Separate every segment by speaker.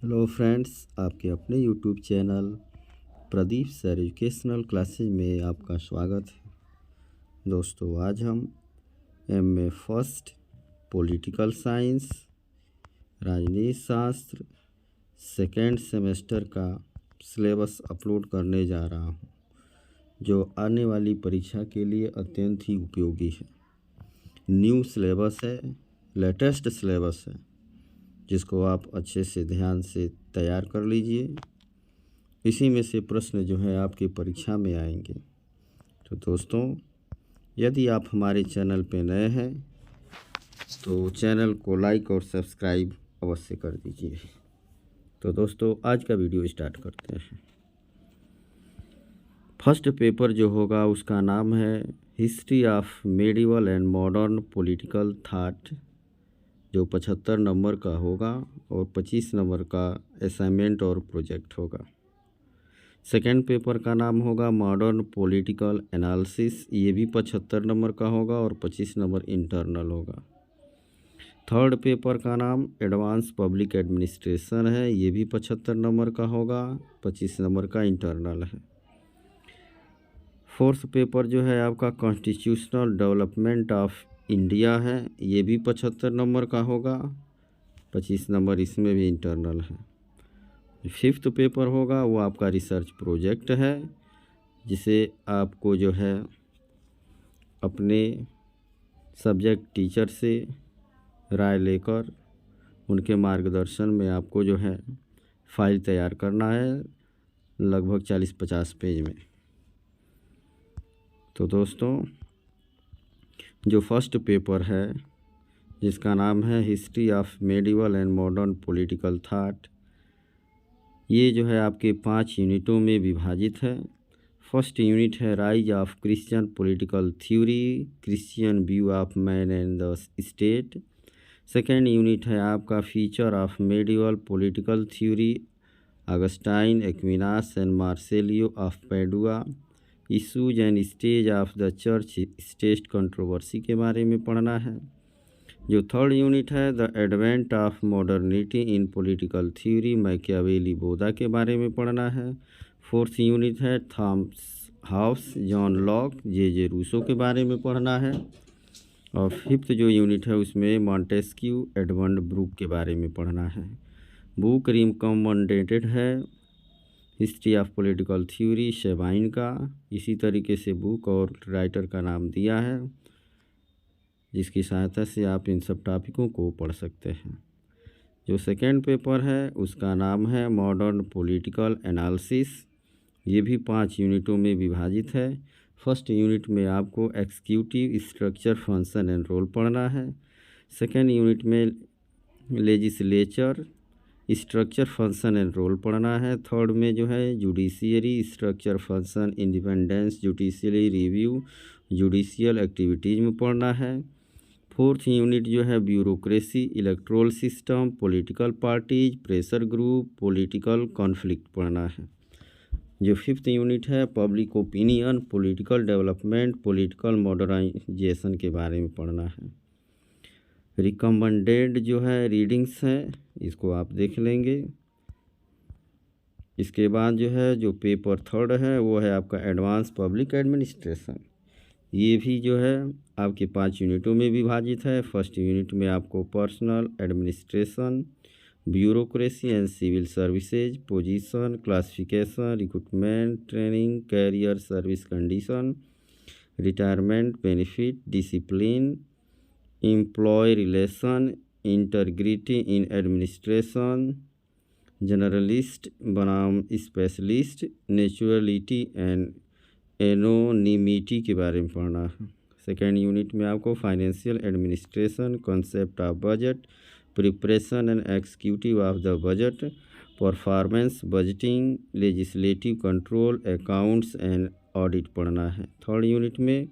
Speaker 1: Hello friends, आपके अपने YouTube channel Pradeep sir educational classes में आपका स्वागत है। दोस्तों, आज हम एमए फर्स्ट पॉलिटिकल साइंस राजनीति शास्त्र सेकेंड सेमेस्टर का सिलेबस अपलोड करने जा रहा हूं, जो आने वाली परीक्षा के लिए अत्यंत ही उपयोगी है। न्यू सिलेबस है, लेटेस्ट सिलेबस है, जिसको आप अच्छे से ध्यान से तैयार कर लीजिए। इसी में से प्रश्न जो है आपकी परीक्षा में आएंगे। तो दोस्तों, यदि आप हमारे चैनल पे नए हैं तो चैनल को लाइक और सब्सक्राइब अवश्य कर दीजिए। तो दोस्तों, आज का वीडियो स्टार्ट करते हैं। फर्स्ट पेपर जो होगा उसका नाम है history of medieval and modern political thought, जो 75 नंबर का होगा और 25 नंबर का असाइनमेंट और प्रोजेक्ट होगा। सेकेंड पेपर का नाम होगा मॉडर्न पॉलिटिकल एनालिसिस, ये भी 75 नंबर का होगा और 25 नंबर इंटरनल होगा। थर्ड पेपर का नाम एडवांस पब्लिक एडमिनिस्ट्रेशन है, ये भी 75 नंबर का होगा, 25 नंबर का इंटरनल है। फोर्थ पेपर जो है आपका कॉन्स्टिट्यूशनल डेवलपमेंट ऑफ इंडिया है, ये भी 75 नंबर का होगा, 25 नंबर इसमें भी इंटरनल है। फिफ्थ पेपर होगा वो आपका रिसर्च प्रोजेक्ट है, जिसे आपको जो है अपने सब्जेक्ट टीचर से राय लेकर उनके मार्गदर्शन में आपको जो है फाइल तैयार करना है, लगभग 40-50 पेज में। तो दोस्तों, जो फर्स्ट पेपर है जिसका नाम है history of medieval and modern political thought, ये जो है आपके 5 यूनिटों में विभाजित है। फर्स्ट यूनिट है rise of Christian political theory, Christian view of man and the state. Second unit है आपका feature of medieval political theory, Augustine, Aquinas and Marsilio of Padua. Issues and stage of the church state controversy के बारे में पढ़ना है। जो third unit है the advent of modernity in political theory, Machiavelli Bodin के बारे में पढ़ना है। फोर्थ यूनिट है Thomas Hobbes, John Locke, J Rousseau के बारे में पढ़ना है। और फिफ्थ जो यूनिट है उसमें मॉन्टेस्क्यू, एडमंड ब्रूक के बारे में पढ़ना है। बुक रिकमेंडेड है हिस्ट्री ऑफ पॉलिटिकल थ्योरी शेबाइन का। इसी तरीके से बुक और राइटर का नाम दिया है, जिसकी सहायता से आप इन सब टॉपिकों को पढ़ सकते हैं। जो सेकेंड पेपर है उसका नाम है मॉडर्न पॉलिटिकल एनालिसिस, ये भी 5 यूनिटों में विभाजित है। फर्स्ट यूनिट में आपको executive structure function and role पढ़ना है। सेकेंड यूनिट में legislature structure function and role पढ़ना है। थर्ड में जो है judiciary structure function, independence, judiciary review, judicial activities में पढ़ना है। फोर्थ यूनिट जो है bureaucracy, electoral system, political parties, pressure group, political conflict पढ़ना है। जो फिफ्थ यूनिट है public opinion, political development, political modernisation के बारे में पढ़ना है। रिकमेंडेड जो है रीडिंग्स हैं, इसको आप देख लेंगे। इसके बाद जो है जो पेपर थर्ड है वो है आपका एडवांस पब्लिक एडमिनिस्ट्रेशन, ये भी जो है आपके 5 यूनिटों में विभाजित है। फर्स्ट यूनिट में आपको personal administration, bureaucracy and civil services, position, classification, recruitment, training, career, service condition, retirement benefit, discipline, employ relation, integrity in administration, generalist बनाम स्पेशलिस्ट, नेचुरलिटी एंड एनोनिमिटी के बारे में पढ़ना है। सेकेंड यूनिट में आपको financial administration, concept of budget, preparation and executive of the budget, performance budgeting, legislative control, accounts and audit पढ़ना है। थर्ड यूनिट में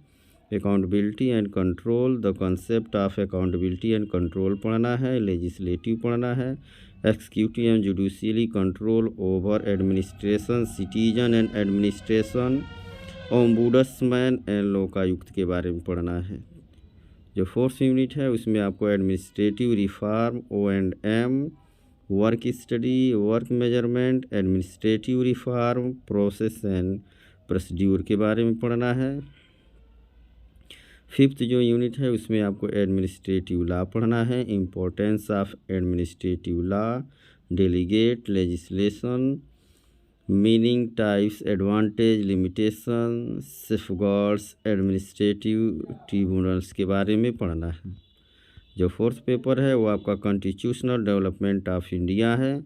Speaker 1: accountability and control, the concept of accountability and control पढ़ना है। Legislative पढ़ना है, executive and judicially control over administration, citizen and administration, ombudsman and Lokayukta के बारे में पढ़ना है। जो फोर्थ यूनिट है उसमें आपको administrative reform, O&M, work study, work measurement, administrative reform, process and procedure के बारे में पढ़ना है। 5th जो यूनिट है उसमें आपको एडमिनिस्ट्रेटिव लॉ पढ़ना है। Importance of administrative law, delegate legislation, meaning, types, advantage, limitation, safeguards, administrative tribunals के बारे में पढ़ना है। जो 4th पेपर है वो आपका कॉन्स्टिट्यूशनल डेवलपमेंट ऑफ इंडिया है।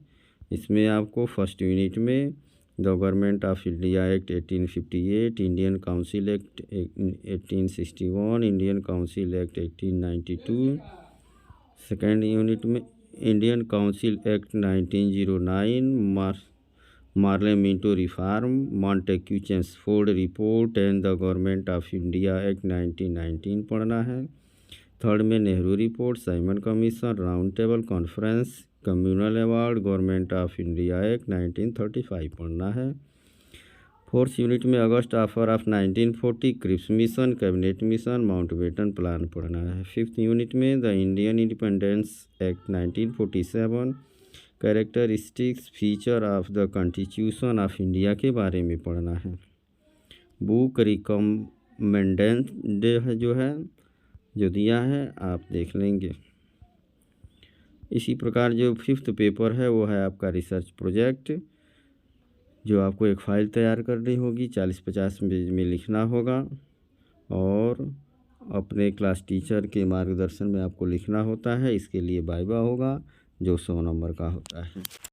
Speaker 1: इसमें आपको फर्स्ट यूनिट में the government of India act 1858, Indian council act 1861, Indian council act 1892। Second unit में Indian council act 1909, Morley Minto reform, Montagu Chelmsford report and the government of India act 1919 पढ़ना है। Third में Nehru report, Simon commission, round table conference, communal award, government of India act 1935 पढ़ना है। 4th unit में August offer of 1940, Cripps mission, cabinet mission, Mountbatten plan पढ़ना है। 5th unit में the Indian independence act 1947, characteristics feature of the constitution of India के बारे में पढ़ना है। बुक रिकमेंडेंट जो दिया है आप देख लेंगे। इसी प्रकार जो 5th पेपर है वो है आपका रिसर्च प्रोजेक्ट, जो आपको एक फ़ाइल तैयार करनी होगी, 40-50 पेज में लिखना होगा और अपने क्लास टीचर के मार्गदर्शन में आपको लिखना होता है। इसके लिए वाइवा होगा जो 100 नंबर का होता है।